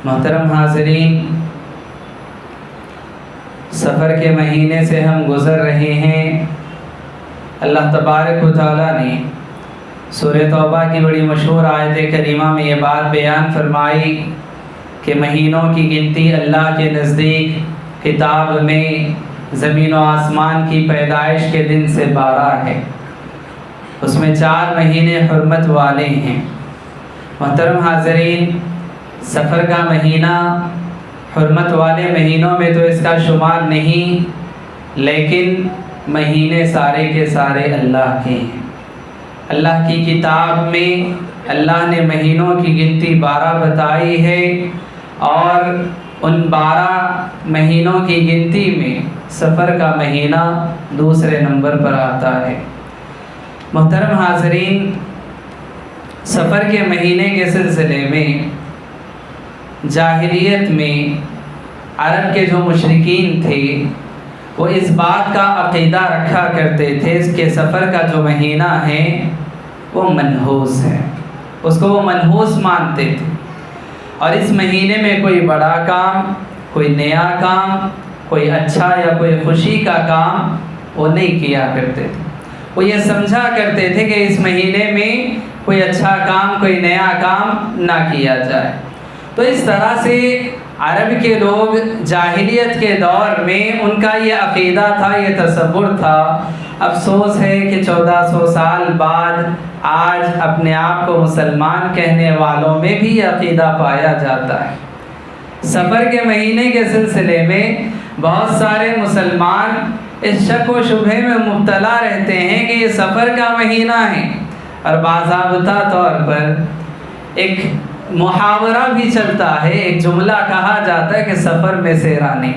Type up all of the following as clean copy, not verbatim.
محترم حاضرین، سفر کے مہینے سے ہم گزر رہے ہیں۔ اللہ تبارک و تعالیٰ نے سورہ توبہ کی بڑی مشہور آیت کریمہ میں یہ بات بیان فرمائی کہ مہینوں کی گنتی اللہ کے نزدیک کتاب میں زمین و آسمان کی پیدائش کے دن سے 12 ہے۔ اس میں 4 مہینے حرمت والے ہیں۔ محترم حاضرین، سفر کا مہینہ حرمت والے مہینوں میں تو اس کا شمار نہیں، لیکن مہینے سارے کے سارے اللہ کے ہیں۔ اللہ کی کتاب میں اللہ نے مہینوں کی گنتی 12 بتائی ہے، اور ان 12 مہینوں کی گنتی میں سفر کا مہینہ دوسرے نمبر پر آتا ہے۔ محترم حاضرین، سفر کے مہینے کے سلسلے میں جاہلیت میں عرب کے جو مشرکین تھے وہ اس بات کا عقیدہ رکھا کرتے تھے کہ سفر کا جو مہینہ ہے وہ منحوس ہے، اس کو وہ منحوس مانتے تھے، اور اس مہینے میں کوئی بڑا کام، کوئی نیا کام، کوئی اچھا یا کوئی خوشی کا کام وہ نہیں کیا کرتے تھے۔ وہ یہ سمجھا کرتے تھے کہ اس مہینے میں کوئی اچھا کام، کوئی نیا کام نہ کیا جائے۔ تو اس طرح سے عرب کے لوگ جاہلیت کے دور میں ان کا یہ عقیدہ تھا، یہ تصور تھا۔ افسوس ہے کہ 1400 سال بعد آج اپنے آپ کو مسلمان کہنے والوں میں بھی یہ عقیدہ پایا جاتا ہے۔ سفر کے مہینے کے سلسلے میں بہت سارے مسلمان اس شک و شبہے میں مبتلا رہتے ہیں کہ یہ سفر کا مہینہ ہے، اور باضابطہ طور پر ایک محاورہ بھی چلتا ہے، ایک جملہ کہا جاتا ہے کہ سفر میں سیرانی۔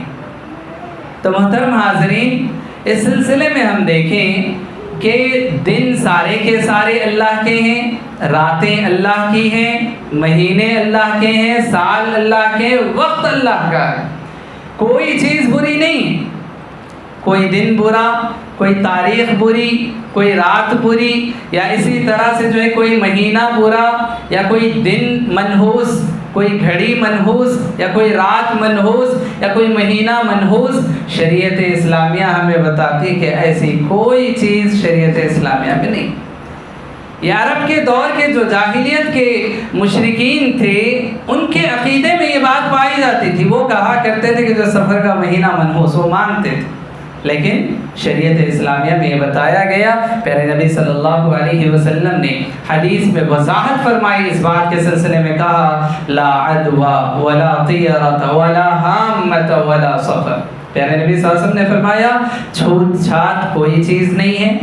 تو محترم حاضرین، اس سلسلے میں ہم دیکھیں کہ دن سارے کے سارے اللہ کے ہیں، راتیں اللہ کی ہیں، مہینے اللہ کے ہیں، سال اللہ کے، وقت اللہ کا ہے۔ کوئی چیز بری نہیں ہے، کوئی دن برا، کوئی تاریخ بری، کوئی رات بری، یا اسی طرح سے جو ہے کوئی مہینہ برا، یا کوئی دن منحوس، کوئی گھڑی منحوس، یا کوئی رات منحوس، یا کوئی مہینہ منحوس۔ شریعت اسلامیہ ہمیں بتاتی کہ ایسی کوئی چیز شریعت اسلامیہ میں نہیں۔ یہ عرب کے دور کے جو جاہلیت کے مشرکین تھے، ان کے عقیدے میں یہ بات پائی جاتی تھی۔ وہ کہا کرتے تھے کہ جو سفر کا مہینہ منحوس، وہ مانتے تھے، لیکن شریعت اسلامیہ میں یہ بتایا گیا، پیارے نبی صلی اللہ علیہ وسلم نے حدیث میں وضاحت فرمائی، اس بات کے سلسلے میں کہا لا عدوى ولا طیرۃ ولا حامۃ ولا سفر۔ پیارے نبی صلی اللہ علیہ وسلم نے فرمایا چھوت چھات کوئی چیز نہیں ہے،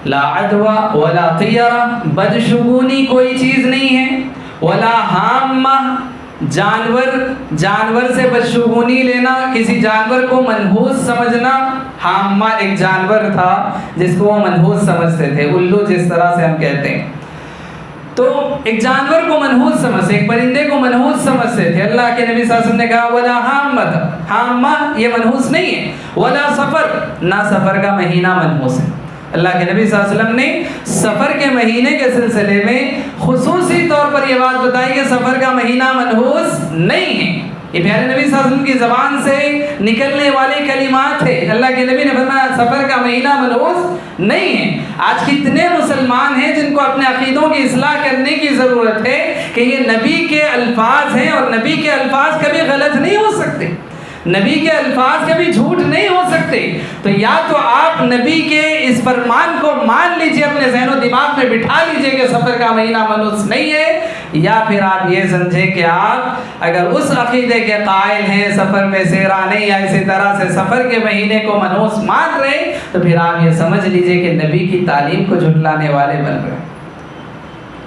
لا عدوى ولا طیرہ بدشگونی کوئی چیز نہیں ہے، ولا حامہ جانور سے بدشگونی لینا، کسی جانور کو منحوس سمجھنا۔ حامہ ایک جانور تھا جس کو وہ منحوس سمجھتے تھے، الو جس طرح سے ہم کہتے ہیں، تو ایک جانور کو منحوس سمجھتے، ایک پرندے کو منحوس سمجھتے تھے۔ اللہ کے نبی صلی اللہ علیہ وسلم نے کہا ولا حامۃ، حامہ یہ منحوس نہیں ہے، ولا سفر، نہ سفر کا مہینہ منحوس ہے۔ اللہ کے نبی صلی اللہ علیہ وسلم نے سفر کے مہینے کے سلسلے میں خصوصی طور پر یہ بات بتائی کہ سفر کا مہینہ منحوس نہیں ہے۔ یہ پیارے نبی صلی اللہ علیہ وسلم کی زبان سے نکلنے والے کلمات ہیں۔ اللہ کے نبی نے فرمایا سفر کا مہینہ منحوس نہیں ہے۔ آج کتنے مسلمان ہیں جن کو اپنے عقیدوں کی اصلاح کرنے کی ضرورت ہے کہ یہ نبی کے الفاظ ہیں، اور نبی کے الفاظ کبھی غلط نہیں ہو سکتے، نبی کے الفاظ کبھی جھوٹ نہیں ہو سکتے۔ تو یا تو آپ نبی کے اس فرمان کو مان لیجئے، اپنے ذہن و دماغ میں بٹھا لیجئے کہ سفر کا مہینہ منحوس نہیں ہے، یا پھر آپ یہ سمجھیں کہ آپ اگر اس عقیدے کے قائل ہیں سفر میں سیرانی، یا اسی طرح سے سفر کے مہینے کو منحوس مان رہے، تو پھر آپ یہ سمجھ لیجئے کہ نبی کی تعلیم کو جھٹلانے والے بن رہے ہیں۔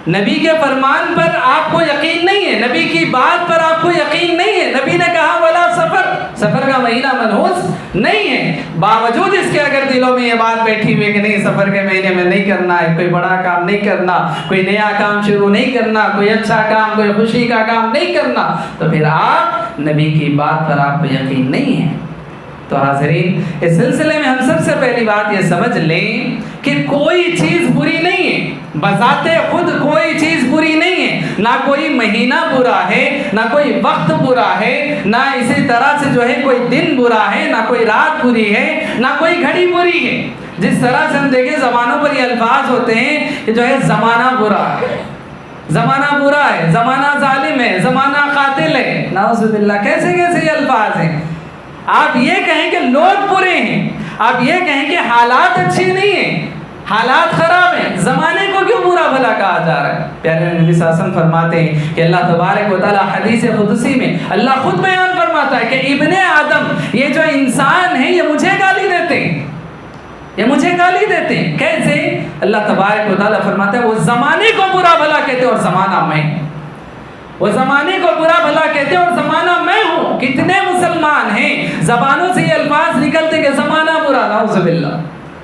نبی کے فرمان پر آپ کو یقین نہیں ہے، نبی کی بات پر آپ کو یقین نہیں ہے۔ نبی نے کہا ولا سفر، سفر کا مہینہ منحوس نہیں ہے، باوجود اس کے اگر دلوں میں یہ بات بیٹھی ہوئی کہ نہیں سفر کے مہینے میں نہیں کرنا ہے، کوئی بڑا کام نہیں کرنا، کوئی نیا کام شروع نہیں کرنا، کوئی اچھا کام، کوئی خوشی کا کام نہیں کرنا، تو پھر آپ نبی کی بات پر آپ کو یقین نہیں ہے۔ تو حاضرین اس سلسلے میں ہم سب سے پہلی بات یہ سمجھ لیں کہ کوئی چیز بری نہیں ہے، بذات خود کوئی چیز بری نہیں ہے، نہ کوئی مہینہ برا ہے، نہ کوئی وقت برا ہے، نہ اسی طرح سے جو ہے کوئی دن برا ہے، نہ کوئی رات بری ہے، نہ کوئی گھڑی بری ہے۔ جس طرح سے ہم دیکھیں زمانوں پر یہ الفاظ ہوتے ہیں کہ جو ہے زمانہ برا ہے، زمانہ برا ہے، زمانہ ظالم ہے، زمانہ قاتل ہے، نعوذ باللہ، کیسے کیسے یہ الفاظ ہیں۔ آپ یہ کہیں کہ لوگ برے ہیں، آپ یہ کہیں کہ حالات اچھی نہیں ہیں، حالات خراب ہیں، زمانے کو کیوں برا بھلا کہا جا رہا ہے؟ پیارے نبی صلی اللہ علیہ وسلم فرماتے ہیں کہ اللہ تبارک و تعالیٰ حدیث قدسی میں اللہ خود بیان فرماتا ہے کہ ابن آدم، یہ جو انسان ہیں یہ مجھے گالی دیتے ہیں، یہ مجھے گالی دیتے ہیں۔ کیسے؟ اللہ تبارک و تعالیٰ فرماتا ہے وہ زمانے کو برا بھلا کہتے ہیں اور زمانہ میں، وہ زمانے کو برا بھلا کہتے ہیں اور زمانہ میں ہوں۔ کتنے مسلمان ہیں زبانوں سے یہ الفاظ نکلتے کہ زمانہ برا، نعوذ باللہ،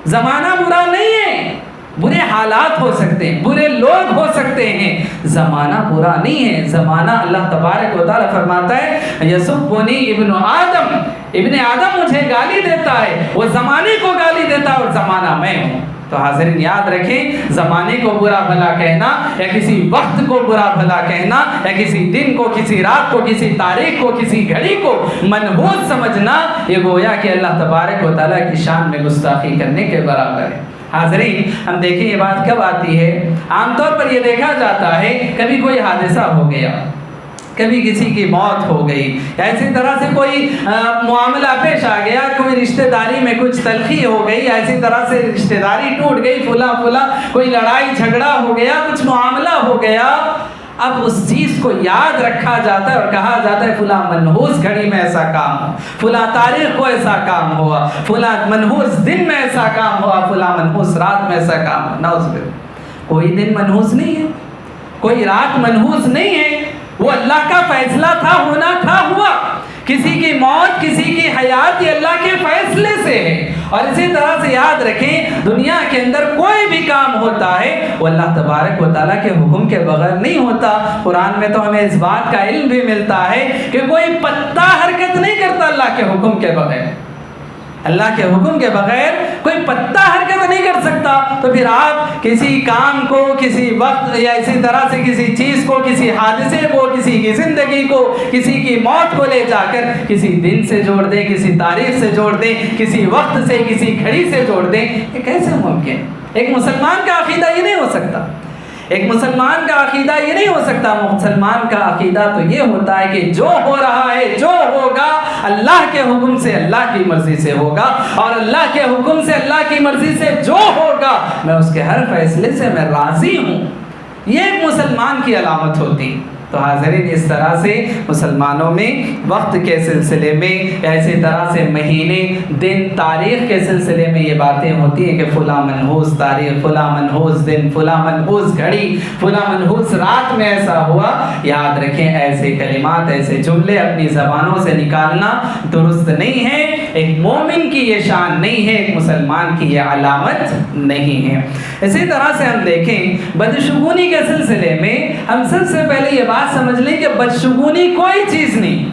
زمانہ برا نہیں ہے، برے حالات ہو سکتے ہیں، برے لوگ ہو سکتے ہیں، زمانہ برا نہیں ہے۔ زمانہ اللہ تبارک و تعالیٰ فرماتا ہے یسبنی ابن آدم، ابن آدم مجھے گالی دیتا ہے، وہ زمانے کو گالی دیتا ہے اور زمانہ میں ہوں۔ تو حاضرین یاد رکھیں، زمانے کو برا بھلا کہنا یا کسی وقت کو برا بھلا کہنا یا کسی دن کو، کسی رات کو، کسی تاریخ کو، کسی گھڑی کو منحوس سمجھنا، یہ گویا کہ اللہ تبارک و تعالیٰ کی شان میں گستاخی کرنے کے برابر ہے۔ حاضرین ہم دیکھیں یہ بات کب آتی ہے؟ عام طور پر یہ دیکھا جاتا ہے کبھی کوئی حادثہ ہو گیا، کبھی کسی کی موت ہو گئی، یا اسی طرح سے کوئی معاملہ پیش آ گیا، کوئی رشتہ داری میں کچھ تلخی ہو گئی، یا اسی طرح سے رشتہ داری ٹوٹ گئی، فلاں کوئی لڑائی جھگڑا ہو گیا، کچھ معاملہ ہو گیا۔ اب اس چیز کو یاد رکھا جاتا ہے اور کہا جاتا ہے فلاں منحوس گھڑی میں ایسا کام ہو، فلاں تاریخ کو ایسا کام ہوا، فلاں منحوس دن میں ایسا کام ہوا، فلاں منحوس رات میں ایسا کام ہوا۔ نعوذ باللہ، کوئی دن منحوس نہیں ہے، کوئی رات منحوس نہیں ہے، وہ اللہ کا فیصلہ تھا، ہونا تھا، ہوا۔ کسی کی موت، کسی کی حیات یہ اللہ کے فیصلے سے ہے۔ اور اسی طرح سے یاد رکھیں دنیا کے اندر کوئی بھی کام ہوتا ہے وہ اللہ تبارک و تعالیٰ کے حکم کے بغیر نہیں ہوتا۔ قرآن میں تو ہمیں اس بات کا علم بھی ملتا ہے کہ کوئی پتا حرکت نہیں کرتا اللہ کے حکم کے بغیر، اللہ کے حکم کے بغیر کوئی پتا حرکت نہیں کر سکتا۔ تو پھر آپ کسی کام کو، کسی وقت یا اسی طرح سے کسی چیز کو، کسی حادثے کو، کسی کی زندگی کو، کسی کی موت کو لے جا کر کسی دن سے جوڑ دیں، کسی تاریخ سے جوڑ دیں، کسی وقت سے، کسی گھڑی سے جوڑ دیں، یہ کیسے ممکن؟ ایک مسلمان کا عقیدہ یہ نہیں ہو سکتا، ایک مسلمان کا عقیدہ یہ نہیں ہو سکتا۔ مسلمان کا عقیدہ تو یہ ہوتا ہے کہ جو ہو رہا ہے، جو ہوگا اللہ کے حکم سے، اللہ کی مرضی سے ہوگا، اور اللہ کے حکم سے، اللہ کی مرضی سے جو ہوگا میں اس کے ہر فیصلے سے میں راضی ہوں۔ یہ ایک مسلمان کی علامت ہوتی۔ تو حاضرین اس طرح سے مسلمانوں میں وقت کے سلسلے میں، اسی طرح سے مہینے، دن، تاریخ کے سلسلے میں یہ باتیں ہوتی ہیں کہ فلاں منحوس تاریخ، فلاں منحوس دن، فلاں منحوس گھڑی، فلاں منحوس رات میں ایسا ہوا۔ یاد رکھیں ایسے کلمات، ایسے جملے اپنی زبانوں سے نکالنا درست نہیں ہے، ایک مومن کی یہ شان نہیں ہے، ایک مسلمان کی یہ علامت نہیں ہے۔ اسی طرح سے ہم دیکھیں بدشگونی کے سلسلے میں ہم سب سے پہلے یہ بات سمجھ لیں کہ بدشگونی کوئی چیز نہیں،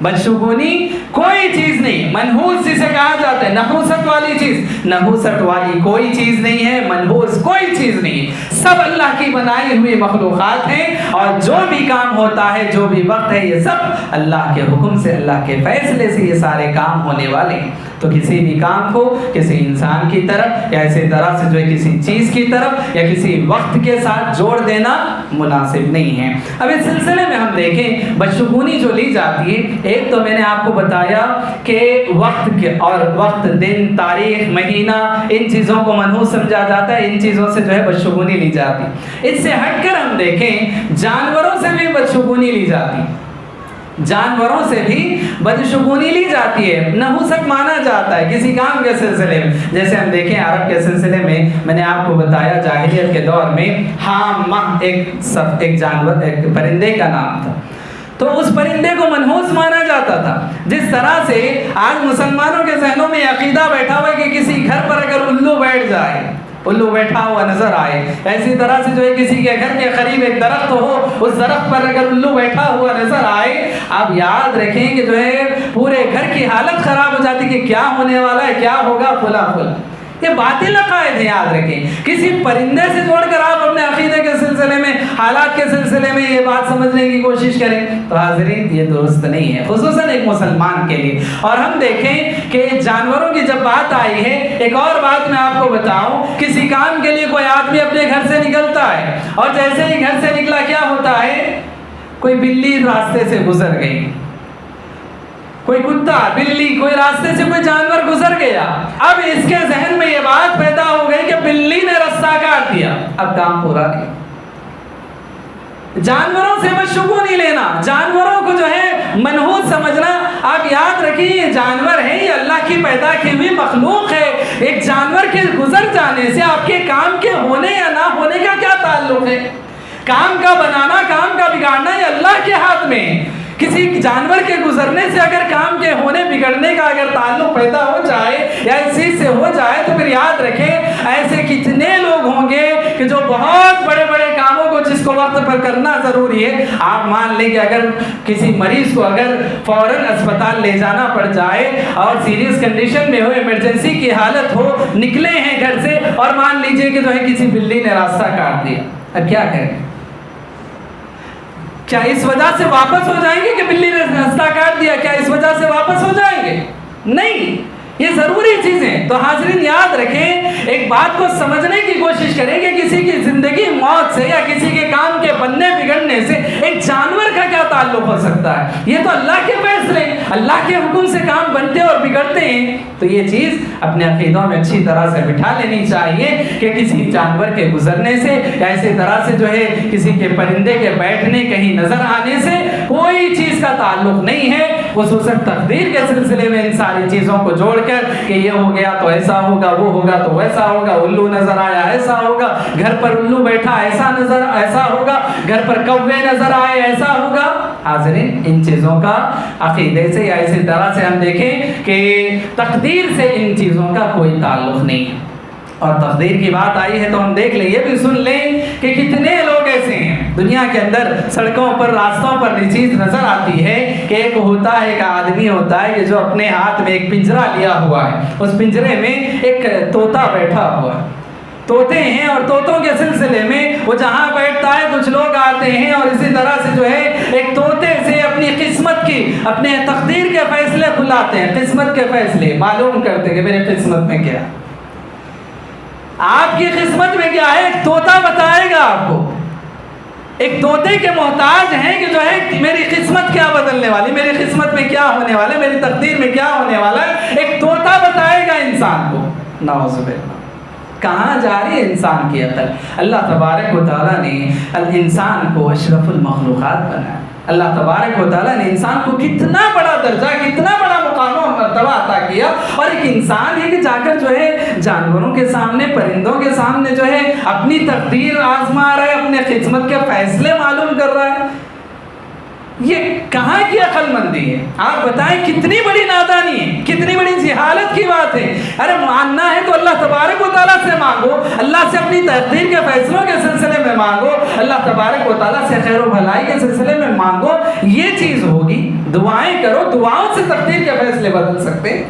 بدشگونی کوئی چیز نہیں۔ منحوس جسے کہا جاتا ہے، نحوست والی چیز، نحوست والی کوئی چیز نہیں ہے، منحوس کوئی چیز نہیں، سب اللہ کی بنائی ہوئی مخلوقات ہیں، اور جو بھی کام ہوتا ہے، جو بھی وقت ہے، یہ سب اللہ کے حکم سے، اللہ کے فیصلے سے یہ سارے کام ہونے والے ہیں۔ تو کسی بھی کام کو کسی انسان کی طرف یا اسی طرح سے جو ہے کسی چیز کی طرف یا کسی وقت کے ساتھ جوڑ دینا مناسب نہیں ہے۔ اب اس سلسلے میں ہم دیکھیں بدشگونی جو لی جاتی ہے، ایک تو میں نے آپ کو بتایا کہ وقت اور وقت، دن، تاریخ، مہینہ، ان چیزوں کو منحوس سمجھا جاتا ہے، ان چیزوں سے جو ہے بدشگونی لی جاتی ہے۔ اس سے ہٹ کر ہم دیکھیں جانوروں سے بھی بدشگونی لی جاتی ہے، جانوروں سے بھی بدشگونی لی جاتی ہے، نحوست مانا جاتا ہے کسی کام کے سلسلے میں۔ جیسے ہم دیکھیں عرب کے سلسلے میں نے آپ کو بتایا جاہلیت کے دور میں حامہ ایک جانور، ایک پرندے کا نام تھا، تو اس پرندے کو منحوس مانا جاتا تھا۔ جس طرح سے آج مسلمانوں کے ذہنوں میں عقیدہ بیٹھا ہوا ہے کہ کسی گھر پر اگر الو بیٹھ جائے الو بیٹھا ہوا نظر آئے. ایسی طرح سے جو ہے کسی کے گھر کے قریب ایک درخت ہو, اس درخت پر اگر الو بیٹھا ہوا نظر آئے, آپ یاد رکھیں کہ جو ہے پورے گھر کی حالت خراب ہو جاتی کہ کیا ہونے والا ہے, کیا ہوگا, فلا فلا. یہ باطل عقائد ہے, یاد رکھیں. کسی پرندے سے جوڑ کر آپ اپنے عقیدے کے سلسلے میں, حالات کے سلسلے میں یہ بات سمجھنے کی کوشش کریں تو حاضرین یہ درست نہیں ہے, خصوصاً ایک مسلمان کے لیے. اور ہم دیکھیں کہ جانوروں کی جب بات آئی ہے, ایک اور بات میں آپ کو بتاؤں, کسی کام کے لیے کوئی آدمی اپنے گھر سے نکلتا ہے اور جیسے ہی گھر سے نکلا کیا ہوتا ہے, کوئی بلی راستے سے گزر گئی, کوئی کتا, بلی, کوئی راستے سے کوئی جانور گزر گیا. اب اس کے ذہن میں یہ بات پیدا ہو گئی کہ بلی نے رستہ کاٹ دیا, اب کام پورا نہیں. جانوروں سے بدشگونی لینا, جانوروں کو جو ہے منحوس سمجھنا. آپ یاد رکھیں یہ جانور ہے, یہ اللہ کی پیدا کی ہوئی مخلوق ہے. ایک جانور کے گزر جانے سے آپ کے کام کے ہونے یا نہ ہونے کا کیا تعلق ہے؟ کام کا بنانا, کام کا بگاڑنا یہ اللہ کے ہاتھ میں. کسی جانور کے گزرنے سے اگر کام کے ہونے بگڑنے کا اگر تعلق پیدا ہو جائے یا اس چیز سے ہو جائے تو پھر یاد رکھیں ایسے کتنے لوگ ہوں گے کہ جو بہت بڑے بڑے کاموں کو جس کو وقت پر کرنا ضروری ہے. آپ مان لیں کہ اگر کسی مریض کو اگر فوراً اسپتال لے جانا پڑ جائے اور سیریس کنڈیشن میں ہو, ایمرجنسی کی حالت ہو, نکلے ہیں گھر سے اور مان لیجئے کہ جو ہے کسی بلی نے راستہ کاٹ دیا, اب کیا کریں؟ کیا اس وجہ سے واپس ہو جائیں گے کہ بلی نے راستہ کاٹ دیا, کیا اس وجہ سے واپس ہو جائیں گے؟ نہیں, یہ ضروری چیزیں. تو حاضرین یاد رکھیں, ایک بات کو سمجھنے کی کوشش کریں کہ کسی کی زندگی موت سے یا کسی کے کام کے بننے بگڑنے سے ایک جانور کا کیا تعلق ہو سکتا ہے؟ یہ تو اللہ کے فیصلے, اللہ کے حکم سے کام بنتے اور بگڑتے ہیں. تو یہ چیز اپنے عقیدوں میں اچھی طرح سے بٹھا لینی چاہیے کہ کسی جانور کے گزرنے سے یا اسی طرح سے جو ہے کسی کے پرندے کے بیٹھنے, کہیں نظر آنے سے کوئی چیز کا تعلق نہیں ہے. خصوصاً تقدیر کے سلسلے میں ان ساری چیزوں کو جوڑ کر کہ یہ ہو گیا تو ایسا ہوگا, وہ ہوگا تو ویسا ہوگا, الو نظر آیا ایسا ہوگا, گھر پر الو بیٹھا ایسا ہوگا, گھر پر کوے نظر آئے ایسا ہوگا. حاضرین ان چیزوں کا عقیدے سے یا اسی طرح سے ہم دیکھیں کہ تقدیر سے ان چیزوں کا کوئی تعلق نہیں ہے. اور تقدیر کی بات آئی ہے تو ہم دیکھ لیں, یہ بھی سن لیں کہ کتنے لوگ ایسے ہیں دنیا کے اندر, سڑکوں پر, راستوں پر یہ چیز نظر آتی ہے کہ ایک ہوتا ہے, ایک آدمی ہوتا ہے کہ جو اپنے ہاتھ میں ایک پنجرا لیا ہوا ہے, اس پنجرے میں ایک طوطا بیٹھا ہوا ہے. طوطے ہیں اور طوطوں کے سلسلے میں وہ جہاں بیٹھتا ہے کچھ لوگ آتے ہیں اور اسی طرح سے جو ہے ایک طوطے سے اپنی قسمت کی, اپنے تقدیر کے فیصلے کھلاتے ہیں, قسمت کے فیصلے معلوم کرتے ہیں کہ میری قسمت میں کیا, آپ کی قسمت میں کیا ہے, ایک طوطا بتائے گا آپ کو. ایک طوطے کے محتاج ہیں کہ جو ہے میری قسمت کیا بدلنے والی, میری قسمت میں کیا ہونے والا ہے, میری تقدیر میں کیا ہونے والا ہے, ایک طوطا بتائے گا انسان کو. نعوذ باللہ, کہاں جا رہی ہے انسان کی عقل؟ اللہ تبارک و تعالیٰ نے انسان کو اشرف المخلوقات بنایا. اللہ تبارک و تعالیٰ نے انسان کو کتنا بڑا درجہ, کتنا بڑا مقام و مرتبہ عطا کیا, اور ایک انسان ہے کہ جا کر جو ہے جانوروں کے سامنے, پرندوں کے سامنے جو ہے اپنی تقدیر آزما رہا ہے, اپنے قسمت کے فیصلے معلوم کر رہا ہے. یہ کہاں کی عقل مندی ہے؟ آپ بتائیں کتنی بڑی نادانی ہے, کتنی بڑی جہالت کی بات ہے. ارے ماننا ہے تو اللہ تبارک و تعالیٰ سے مانگو, اللہ سے اپنی تقدیر کے فیصلوں کے سلسلے میں مانگو, اللہ تبارک و تعالیٰ سے خیر و بھلائی کے سلسلے میں مانگو, یہ چیز ہوگی. دعائیں کرو, دعاؤں سے تقدیر کے فیصلے بدل سکتے,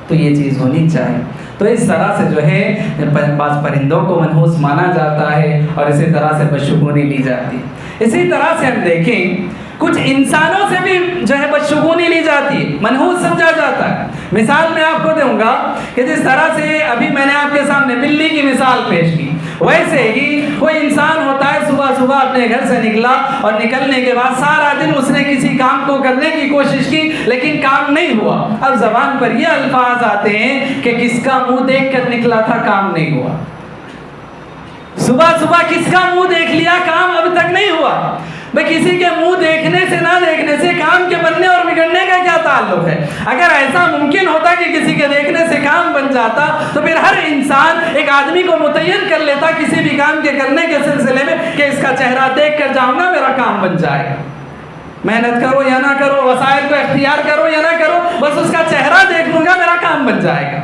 تو یہ چیز ہونی چاہیے. تو اس طرح سے جو ہے بعض پرندوں کو منحوس مانا جاتا ہے اور اسی طرح سے بدشگونی لی جاتی ہے. اسی طرح سے ہم دیکھیں کچھ انسانوں سے بھی جو ہے بدشگونی لی جاتی ہے, منحوس سمجھا جاتا ہے. مثال میں آپ کو دوں گا کہ جس طرح سے ابھی میں نے آپ کے سامنے بلی کی مثال پیش کی, ویسے ہی کوئی انسان ہوتا ہے صبح صبح اپنے گھر سے نکلا اور نکلنے کے بعد سارا دن اس نے کسی کام کو کرنے کی کوشش کی لیکن کام نہیں ہوا. اب زبان پر یہ الفاظ آتے ہیں کہ کس کا منہ دیکھ کر نکلا تھا, کام نہیں ہوا. صبح صبح کس کا منہ دیکھ لیا, کام اب تک نہیں ہوا. بھئی کسی کے منہ دیکھنے سے نہ دیکھنے سے کام کے بننے اور بگڑنے کا کیا تعلق ہے؟ اگر ایسا ممکن ہوتا کہ کسی کے دیکھنے سے کام بن جاتا تو پھر ہر انسان ایک آدمی کو متعین کر لیتا کسی بھی کام کے کرنے کے سلسلے میں کہ اس کا چہرہ دیکھ کر جاؤں گا میرا کام بن جائے گا. محنت کرو یا نہ کرو, وسائل کو اختیار کرو یا نہ کرو, بس اس کا چہرہ دیکھ لوں گا میرا کام بن جائے گا.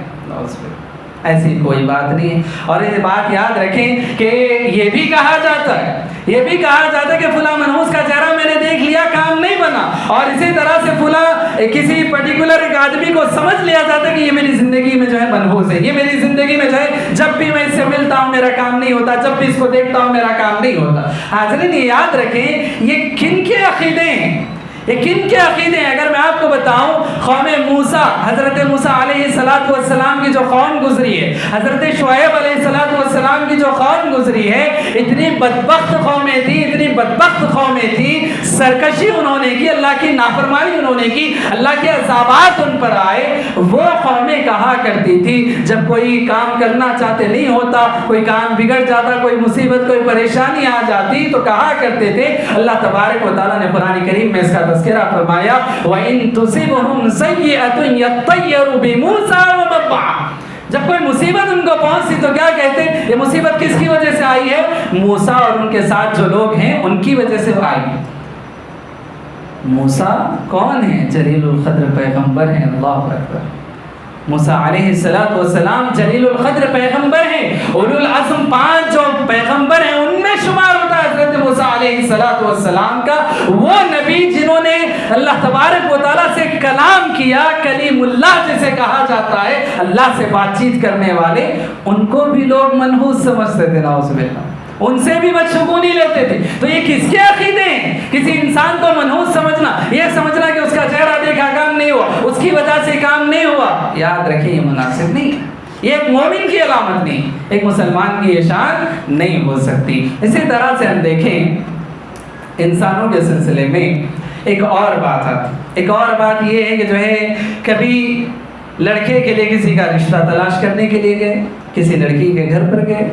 ایسی کوئی بات نہیں ہے۔ اور یہ بات یاد رکھیں کہ یہ بھی کہا جاتا ہے کہ فلاں منحوس کا چہرہ میں نے دیکھ لیا، کام نہیں بنا، اور اسی طرح سے فلاں کسی پرٹیکولر ایک آدمی کو سمجھ لیا جاتا ہے کہ یہ میری زندگی میں جو ہے منحوس ہے، یہ میری زندگی میں جو ہے جب بھی میں اس سے ملتا ہوں میرا کام نہیں ہوتا، جب بھی اس کو دیکھتا ہوں میرا کام نہیں ہوتا۔ حاضرین یہ یاد رکھیں یہ کن کے عقیدے ہیں، اگر میں آپ کو بتاؤں، قوم موسیٰ، حضرت موسیٰ علیہ السلام کی جو قوم گزری ہے، حضرت شعیب علیہ السلام کی جو قوم گزری ہے، اتنی بدبخت قومیں تھیں، سرکشی انہوں نے کی، اللہ کی نافرمانی انہوں نے کی، اللہ کے عذابات ان پر آئے۔ وہ قومیں کہا کرتی تھی جب کوئی کام کرنا چاہتے نہیں ہوتا، کوئی کام بگڑ جاتا، کوئی مصیبت کوئی پریشانی آ جاتی تو کہا کرتے تھے، اللہ تبارک و تعالیٰ نے قرآن کریم میں اس کا تذکرہ فرمایا، وَإِن تُصِبْهُمْ سَيِّئَةٌ يَطَّيَّرُوا بِمُوسَىٰ وَمَنْ جب کوئی مصیبت ان کو پہنچتی تو کیا کہتے ہیں؟ یہ مصیبت کس کی وجہ سے آئی ہے؟ موسیٰ اور ان کے ساتھ جو لوگ ہیں ان کی وجہ سے آئی ہے۔ موسیٰ کون ہیں؟ جلیل القدر پیغمبر ہیں، اللہ اکبر۔ موسیٰ علیہ السلام جلیل القدر پیغمبر ہیں، اولو العزم 5 جو پیغمبر ہیں ان میں شمار ہوتا ہے حضرت موسیٰ علیہ السلام کا، وہ نبی جنہوں نے اللہ تبارک و تعالیٰ سے کلام کیا، کلیم اللہ جسے کہا جاتا ہے، اللہ سے بات چیت کرنے والے، ان کو بھی لوگ منحوس سمجھتے تھے، نعوذ باللہ، ان سے بھی بدشگونی لیتے تھے۔ تو یہ کس کے عقیدے ہیں؟ کسی انسان کو منحوس سمجھنا، یہ سمجھنا کہ اس کا چہرہ دیکھا کام نہیں ہوا، اس کی وجہ سے کام نہیں ہوا، یاد رکھیں یہ مناسب نہیں ہے، یہ ایک مومن کی علامت نہیں، ایک مسلمان کی یہ شان نہیں ہو سکتی۔ اسی طرح سے ہم دیکھیں انسانوں کے سلسلے میں ایک اور بات یہ ہے کہ جو ہے کبھی لڑکے کے لیے کسی کا رشتہ تلاش کرنے کے لیے گئے، کسی لڑکی کے گھر پر گئے،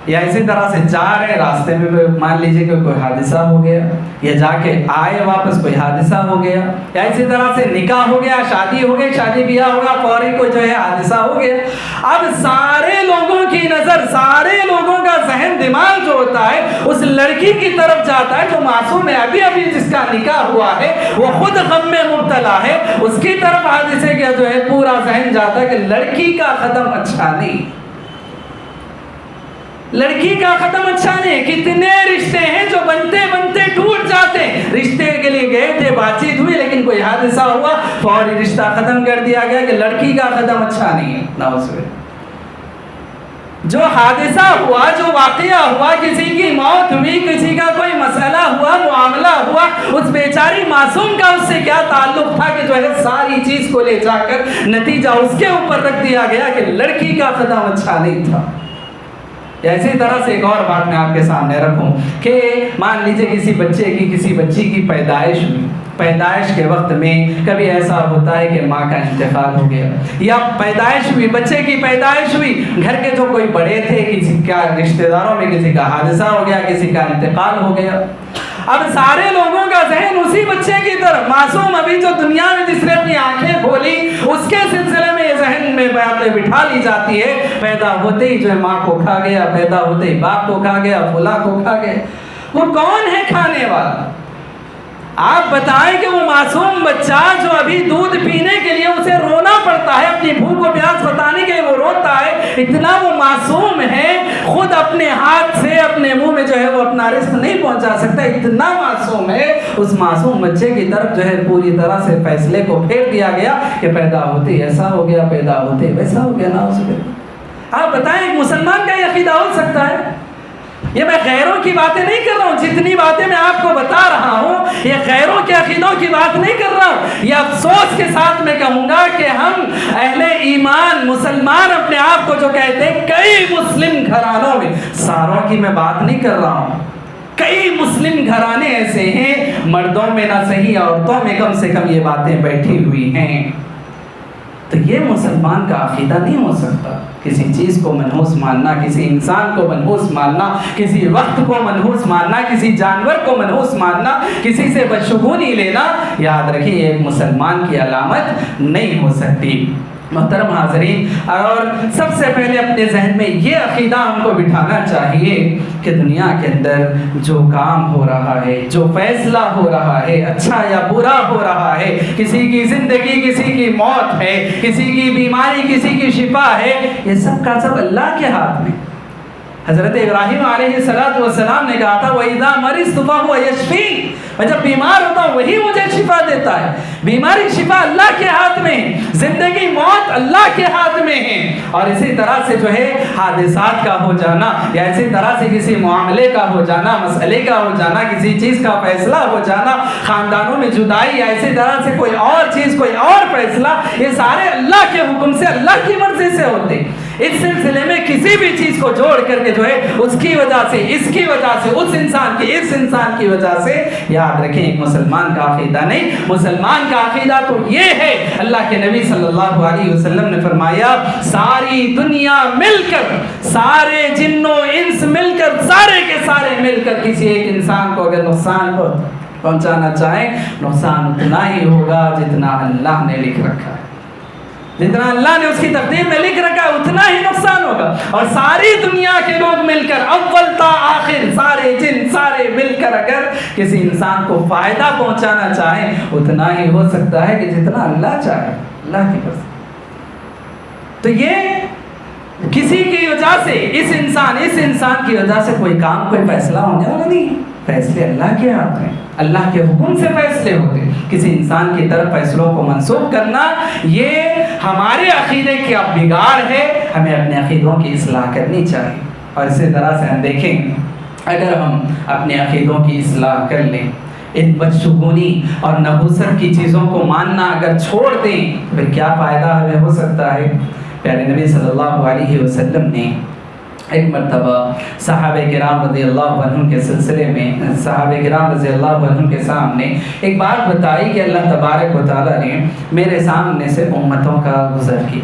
یا اسی طرح سے جا رہے راستے میں مان لیجئے کہ کوئی حادثہ ہو گیا، یا جا کے آئے واپس کوئی حادثہ ہو گیا، یا اسی طرح سے نکاح ہو گیا، شادی ہو گئی، شادی بیاہ ہوگا، فوری کوئی جو ہے حادثہ ہو گیا۔ اب سارے لوگوں کی نظر، سارے لوگوں کا ذہن دماغ جو ہوتا ہے اس لڑکی کی طرف جاتا ہے جو معصوم ہے، ابھی جس کا نکاح ہوا ہے، وہ خود غم میں مبتلا ہے، اس کی طرف حادثے کا جو ہے پورا ذہن جاتا ہے کہ لڑکی کا ختم اچھا نہیں، لڑکی کا ختم اچھا نہیں۔ کتنے رشتے ہیں جو بنتے بنتے ٹوٹ جاتے ہیں، رشتے کے لیے گئے تھے، بات چیت ہوئی، لیکن کوئی حادثہ ہوا، فوری رشتہ ختم کر دیا گیا کہ لڑکی کا ختم اچھا نہیں ہے۔ نعوذ باللہ، جو حادثہ ہوا، جو واقعہ ہوا، کسی کی موت ہوئی، کسی کا کوئی مسئلہ ہوا، معاملہ ہوا، اس بیچاری معصوم کا اس سے کیا تعلق تھا کہ جو ہے ساری چیز کو لے جا کر نتیجہ اس کے اوپر رکھ دیا گیا کہ لڑکی کا ختم اچھا نہیں تھا۔ اسی طرح سے ایک اور بات میں آپ کے سامنے رکھوں کہ مان لیجئے کسی بچے کی، کسی بچی کی پیدائش ہوئی، پیدائش کے وقت میں کبھی ایسا ہوتا ہے کہ ماں کا انتقال ہو گیا، یا پیدائش ہوئی، بچے کی پیدائش ہوئی، گھر کے جو کوئی بڑے تھے، کسی کا رشتہ داروں میں کسی کا حادثہ ہو گیا، کسی کا انتقال ہو گیا۔ اب سارے لوگوں کا ذہن اسی بچے کی طرف، معصوم ابھی جو دنیا میں جس نے اپنی آنکھیں کھولی اس کے سلسلے میں ذہن میں باتیں بٹھا لی جاتی ہے، پیدا ہوتے ہی جو ہے ماں کو کھا گیا، پیدا ہوتے ہی باپ کو کھا گیا، فلاں کو کھا گیا۔ وہ کون ہے کھانے والا؟ آپ بتائیں کہ وہ معصوم بچہ جو ابھی دودھ پینے کے لیے اسے رونا پڑتا ہے، اپنی بھوک و پیاس بتانے کے لیے وہ روتا ہے، اتنا وہ معصوم ہے، خود اپنے ہاتھ سے اپنے منہ میں جو ہے وہ اپنا رزق نہیں پہنچا سکتا، اتنا معصوم ہے۔ اس معصوم بچے کی طرف جو ہے پوری طرح سے فیصلے کو پھیر دیا گیا کہ پیدا ہوتے ایسا ہو گیا، پیدا ہوتے ویسا ہو گیا۔ نعوذ باللہ، آپ بتائیں ایک مسلمان کا یہ عقیدہ ہو سکتا ہے؟ یہ میں غیروں کی باتیں نہیں کر رہا ہوں، جتنی باتیں میں آپ کو بتا رہا ہوں یہ غیروں کے عقیدوں کی بات نہیں کر رہا ہوں۔ یہ افسوس کے ساتھ میں کہوں گا کہ ہم اہل ایمان مسلمان اپنے آپ کو جو کہتے ہیں، کئی مسلم گھرانوں میں، ساروں کی میں بات نہیں کر رہا ہوں، کئی مسلم گھرانے ایسے ہیں، مردوں میں نہ صحیح عورتوں میں کم سے کم یہ باتیں بیٹھی ہوئی ہیں۔ تو یہ مسلمان کا عقیدہ نہیں ہو سکتا، کسی چیز کو منحوس ماننا، کسی انسان کو منحوس ماننا، کسی وقت کو منحوس ماننا، کسی جانور کو منحوس ماننا، کسی سے بدشگونی لینا، یاد رکھیں ایک مسلمان کی علامت نہیں ہو سکتی۔ محترم حاضرین، اور سب سے پہلے اپنے ذہن میں یہ عقیدہ ہم کو بٹھانا چاہیے کہ دنیا کے اندر جو کام ہو رہا ہے، جو فیصلہ ہو رہا ہے، اچھا یا برا ہو رہا ہے، کسی کی زندگی، کسی کی موت ہے، کسی کی بیماری، کسی کی شفا ہے، یہ سب کا سب اللہ کے ہاتھ میں۔ حضرت ابراہیم علیہ السلام نے کہا تھا وَإِذَا مَرِضْتُ فَهُوَ يَشْفِينِ، میں جب بیمار ہوتا ہوں وہی مجھے شفا دیتا ہے۔ بیماری شفا اللہ کے ہاتھ میں ہے، زندگی موت اللہ کے ہاتھ میں ہے۔ اور اسی طرح سے جو ہے حادثات کا ہو جانا، یا اسی طرح سے کسی معاملے کا ہو جانا، مسئلے کا ہو جانا، کسی چیز کا فیصلہ ہو جانا، خاندانوں میں جدائی، یا اسی طرح سے کوئی اور چیز، کوئی اور فیصلہ، یہ سارے اللہ کے حکم سے، اللہ کی مرضی سے ہوتے۔ اس سلسلے میں کسی بھی چیز کو جوڑ کر کے جو ہے اس کی وجہ سے، اس کی وجہ سے، اس انسان کی وجہ سے، یاد رکھیں ایک مسلمان کا عقیدہ نہیں۔ مسلمان کا عقیدہ تو یہ ہے، اللہ کے نبی صلی اللہ علیہ وسلم نے فرمایا ساری دنیا مل کر، سارے جن و انس مل کر، سارے کے سارے مل کر کسی ایک انسان کو اگر نقصان پہنچانا چاہیں، نقصان اتنا ہی ہوگا جتنا اللہ نے لکھ رکھا ہے، جتنا اللہ نے اس کی تقدیر میں لکھ رکھا ہے اتنا ہی نقصان ہوگا۔ اور ساری دنیا کے لوگ مل کر، اول تا آخر، سارے جن سارے مل کر اگر کسی انسان کو فائدہ پہنچانا چاہیں، اتنا ہی ہو سکتا ہے کہ جتنا اللہ چاہے، اللہ کی طرف۔ تو یہ کسی کی وجہ سے، اس انسان کی وجہ سے کوئی کام، کوئی فیصلہ ہونے والا نہیں، فیصلے اللہ کے ہاتھ میں، اللہ کے حکم سے فیصلے ہوتے۔ کسی انسان کی طرف فیصلوں کو منسوخ کرنا یہ ہمارے عقیدے کی اب بگاڑ ہے، ہمیں اپنے عقیدوں کی اصلاح کرنی چاہیے۔ اور اسی طرح سے ہم دیکھیں اگر ہم اپنے عقیدوں کی اصلاح کر لیں، ان بدشگونی اور نحوست کی چیزوں کو ماننا اگر چھوڑ دیں تو پھر کیا فائدہ ہمیں ہو سکتا ہے؟ پیارے نبی صلی اللہ علیہ وسلم نے ایک مرتبہ صحابہ کرام رضی اللہ عنہ کے سلسلے میں، صحابہ کرام رضی اللہ عنہ کے سامنے ایک بات بتائی کہ اللہ تبارک و تعالیٰ نے میرے سامنے سے امتوں کا گزر کی،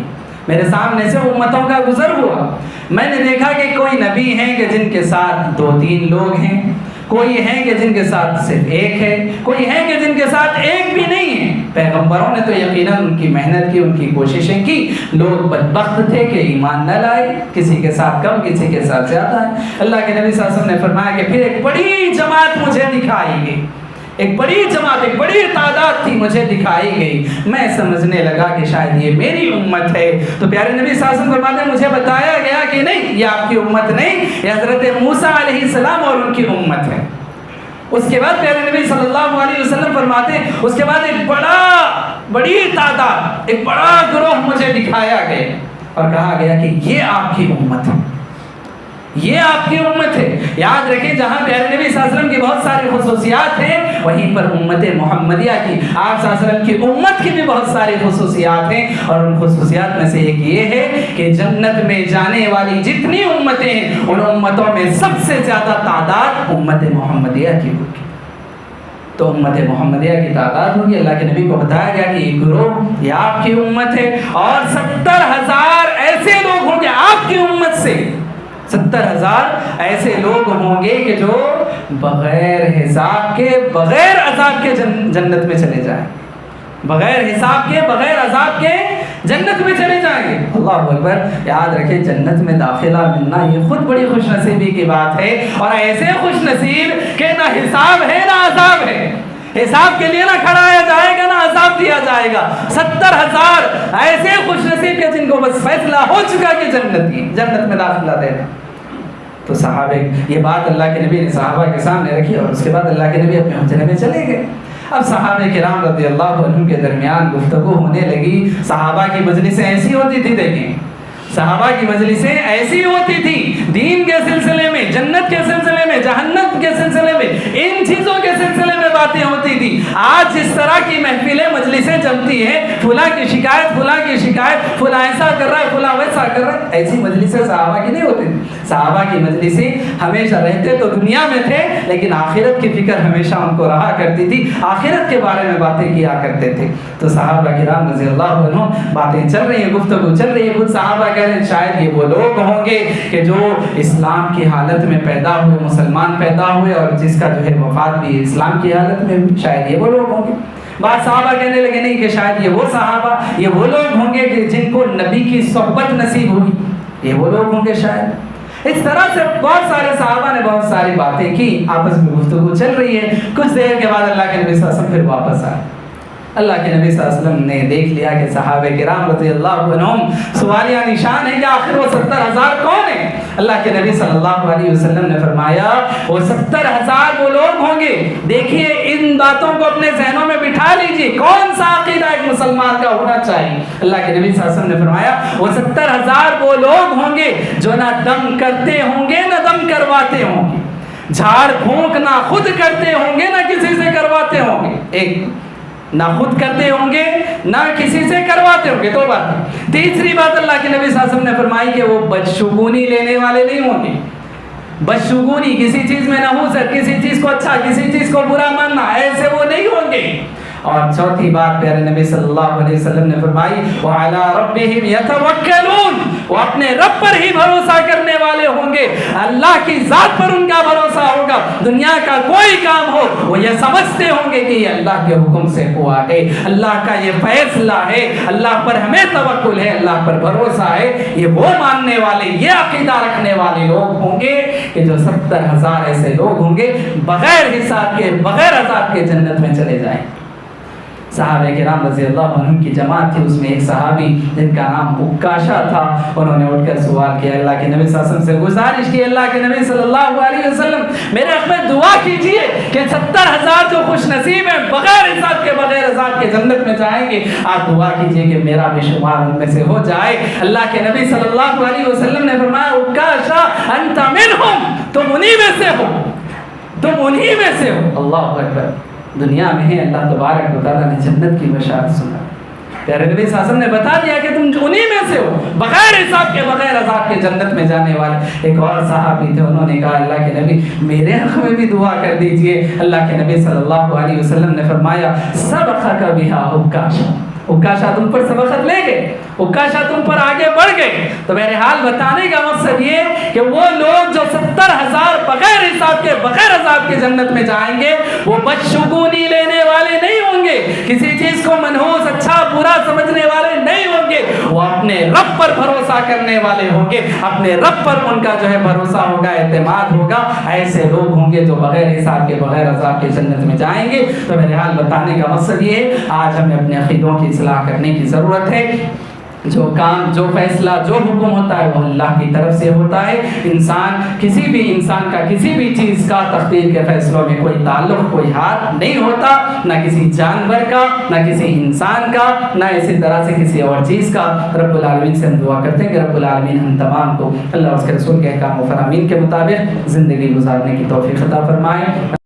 میرے سامنے سے امتوں کا گزر ہوا۔ میں نے دیکھا کہ کوئی نبی ہیں کہ جن کے ساتھ 2-3 لوگ ہیں، کوئی ہیں کہ جن کے ساتھ صرف ایک ہے، کوئی ہیں کہ جن کے ساتھ ایک بھی نہیں ہے۔ پیغمبروں نے تو یقیناً ان کی محنت کی، ان کی کوششیں کی، لوگ بدبخت تھے کہ ایمان نہ لائے، کسی کے ساتھ کم، کسی کے ساتھ زیادہ ہے۔ اللہ کے نبی صلی اللہ علیہ وسلم نے فرمایا کہ پھر ایک بڑی جماعت مجھے دکھائی گئی، ایک بڑی جماعت، ایک بڑی تعداد تھی مجھے دکھائی گئی۔ میں سمجھنے لگا کہ شاید یہ میری امت ہے۔ تو پیارے نبی صلی اللہ علیہ وسلم فرماتے ہیں مجھے بتایا گیا کہ نہیں، یہ آپ کی امت نہیں، یہ حضرت موسیٰ علیہ السلام اور ان کی امت ہے۔ اس کے بعد پیارے نبی صلی اللہ علیہ وسلم فرماتے ہیں اس کے بعد ایک بڑی تعداد، ایک بڑا گروہ مجھے دکھایا گیا اور کہا گیا کہ یہ آپ کی امت ہے، یہ آپ کی امت ہے۔ یاد رکھیں جہاں پیارے نبی صلی اللہ علیہ وسلم کی بہت ساری خصوصیات ہیں، وہیں پر امت محمدیہ کی، آپ صلی اللہ علیہ وسلم کی امت کی بھی بہت ساری خصوصیات ہیں، اور ان خصوصیات میں سے ایک یہ ہے کہ جنت میں جانے والی جتنی امتیں ہیں ان امتوں میں سب سے زیادہ تعداد امت محمدیہ کی ہوگی۔ تو امت محمدیہ کی تعداد ہوگی۔ اللہ کے نبی کو بتایا گیا کہ یہ گروہ یہ آپ کی امت ہے، اور 70,000 ایسے لوگ ہوں گے آپ کی امت سے، 70,000 ایسے لوگ ہوں گے کہ جو بغیر حساب کے، بغیر عذاب کے جنت میں چلے جائیں، بغیر حساب کے، بغیر عذاب کے جنت میں چلے جائیں گے۔ اللہ اکبر۔ یاد رکھیں جنت میں داخلہ ملنا یہ خود بڑی خوش نصیبی کی بات ہے، اور ایسے خوش نصیب کہ نہ حساب ہے نہ عذاب ہے، حساب کے لیے نہ کھڑایا جائے گا نہ عذاب دیا جائے گا۔ 70,000 ایسے خوش نصیب کے جن کو بس فیصلہ ہو چکا کہ جنت میں داخلہ دینا۔ تو صحابہ یہ بات اللہ کے نبی نے صحابہ کے سامنے رکھی، اور اس کے بعد اللہ کے نبی اپنے حجرے میں چلے گئے۔ اب صحابہ کرام رضی اللہ عنہ کے درمیان گفتگو ہونے لگی۔ صحابہ کی مجلسیں ایسی ہوتی تھی، دیکھیں صحابہ کی مجلسیں ایسی ہوتی تھی، دین کے سلسلے میں، جنت کے سلسلے میں، جہنم کے سلسلے میں، ان چیزوں کے سلسلے میں باتیں ہوتی تھی۔ آج جس طرح کی محفلیں مجلسیں جمتی ہیں، فلاں کی شکایت، فلاں کی شکایت، فلاں ایسا کر رہا ہے، فلاں ویسا کر رہا ہے، ایسی مجلسیں صحابہ کی نہیں ہوتی تھی۔ صحابہ کی مجلسیں ہمیشہ رہتے تو دنیا میں تھے، لیکن آخرت کی فکر ہمیشہ ان کو رہا کرتی تھی، آخرت کے بارے میں باتیں کیا کرتے تھے۔ تو صحابہ کرام رضی اللہ عنہ باتیں چل رہی ہیں، گفتگو چل رہی ہے، خود صحابہ شاید یہ وہ لوگ ہوں گے کہ جو اسلام کی حالت میں پیدا ہوئے، مسلمان پیدا ہوئے، اور جس کا جو ہے وفات بھی اسلام کی حالت میں، شاید یہ وہ لوگ ہوں گے۔ بعض صحابہ کہنے لگے نہیں کہ شاید یہ وہ صحابہ، یہ وہ لوگ ہوں گے کہ جن کو نبی کی صحبت نصیب ہوئی، یہ وہ لوگ ہوں گے شاید۔ اس طرح سے بہت سارے صحابہ نے بہت ساری باتیں کی، آپس میں گفتگو چل رہی ہے۔ کچھ دیر کے بعد اللہ کے نبی صلی اللہ علیہ وسلم پھر واپس آئے۔ اللہ کے نبی صلی اللہ علیہ وسلم نے دیکھ لیا کہ صحابہ کرام رضی اللہ عنہم سوالیہ نشان ہے کہ آخر وہ 70,000 کون ہیں؟ اللہ کے نبی صلی اللہ علیہ وسلم نے فرمایا وہ 70,000 وہ لوگ ہوں گے، دیکھیے ان باتوں کو اپنے ذہنوں میں بٹھا لیجئے، کون سا عقیدہ ایک مسلمان کا ہونا چاہیے؟ اللہ کے نبی صلی اللہ علیہ وسلم نے فرمایا وہ 70,000 وہ لوگ ہوں گے جو نہ دم کرتے ہوں گے نہ دم کرواتے ہوں گے، جھاڑ پھونک نہ خود کرتے ہوں گے نہ کسی سے کرواتے ہوں گے، ایک نہ خود کرتے ہوں گے نہ کسی سے کرواتے ہوں گے، دو باتیں۔ تیسری بات اللہ کے نبی صلی اللہ علیہ وسلم نے فرمائی کہ وہ بدشگونی لینے والے نہیں ہوں گے، بدشگونی کسی چیز میں نحوست، کسی چیز کو اچھا کسی چیز کو برا ماننا، ایسے وہ نہیں ہوں گے۔ اور چوتھی بات پیارے نبی صلی اللہ علیہ وسلم نے فرمائی وَعَلَىٰ رَبِّهِمْ يَتَوَكَّلُونَ، وہ اپنے رب پر ہی بھروسہ کرنے والے ہوں گے، اللہ کی ذات پر ان کا بھروسہ ہوگا، دنیا کا کوئی کام ہو وہ یہ سمجھتے ہوں گے کہ یہ اللہ کے حکم سے ہوا ہے، اللہ کا یہ فیصلہ ہے، اللہ پر ہمیں توکل ہے، اللہ پر بھروسہ ہے، یہ وہ ماننے والے یہ عقیدہ رکھنے والے لوگ ہوں گے کہ جو 70,000 ایسے لوگ ہوں گے بغیر حساب کے بغیر عذاب کے جنت میں چلے جائیں۔ صحابہ کرام رضی اللہ عنہ کی جماعت تھی، اس میں ایک صحابی جن کا نام عکاشہ تھا، انہوں نے اٹھ کر سوال کیا، اللہ کے نبی صلی اللہ علیہ وسلم سے گزارش کی، اللہ کے نبی صلی اللہ علیہ وسلم میرے حق میں دعا کیجئے کہ 70,000 جو خوش نصیب ہیں بغیر حساب کے بغیر عذاب کے جنت میں جائیں گے، آپ دعا کیجئے کہ میرا بھی شمار ان میں سے ہو جائے۔ اللہ کے نبی صلی اللہ علیہ وسلم نے فرمایا عکاشہ انت منہم، تم انہی میں سے ہو، تم انہی میں سے ہو۔ اللہ اکبر، دنیا میں ہے اللہ تبارک و تعالیٰ نے جنت کی بشارت سنا، پیارے نبی صلی اللہ علیہ وسلم نے بتا دیا کہ تم انہی میں سے ہو بغیر حساب کے بغیر عذاب کے جنت میں جانے والے۔ ایک اور صحابی تھے، انہوں نے کہا اللہ کے نبی میرے حق میں بھی دعا کر دیجئے۔ اللہ کے نبی صلی اللہ علیہ وسلم نے فرمایا سبقک بہا عکاشہ، عکاشہ تم پر سبقت لے گئے، عکاشہ تم پر آگے بڑھ گئے۔ تو بہرحال بتانے کا مقصد یہ کہ وہ لوگ جو 70,000 بغیر حساب کے بغیر عذاب کے جنت میں جائیں گے وہ بدشگونی لینے والے نہیں ہوں گے، کسی چیز کو منحوس اچھا برا سمجھنے والے نہیں ہوں گے، وہ اپنے رب پر بھروسہ کرنے والے ہوں گے، اپنے رب پر ان کا جو ہے بھروسہ ہوگا، اعتماد ہوگا، ایسے لوگ ہوں گے جو بغیر حساب کے بغیر عذاب کے جنت میں جائیں گے۔ تو بہرحال بتانے کا مقصد یہ ہے آج ہمیں اپنے عقیدوں کی اصلاح کرنے کی ضرورت ہے۔ جو کام جو فیصلہ جو حکم ہوتا ہے وہ اللہ کی طرف سے ہوتا ہے، انسان کا کسی بھی چیز کا تقدیر کے فیصلوں میں کوئی تعلق کوئی ہاتھ نہیں ہوتا، نہ کسی جانور کا نہ کسی انسان کا نہ اسی طرح سے کسی اور چیز کا۔ رب العالمین سے ہم دعا کرتے ہیں کہ رب العالمین ہم تمام کو اللہ اس کے رسول کے احکام و فرامین کے مطابق زندگی گزارنے کی توفیق عطا فرمائے۔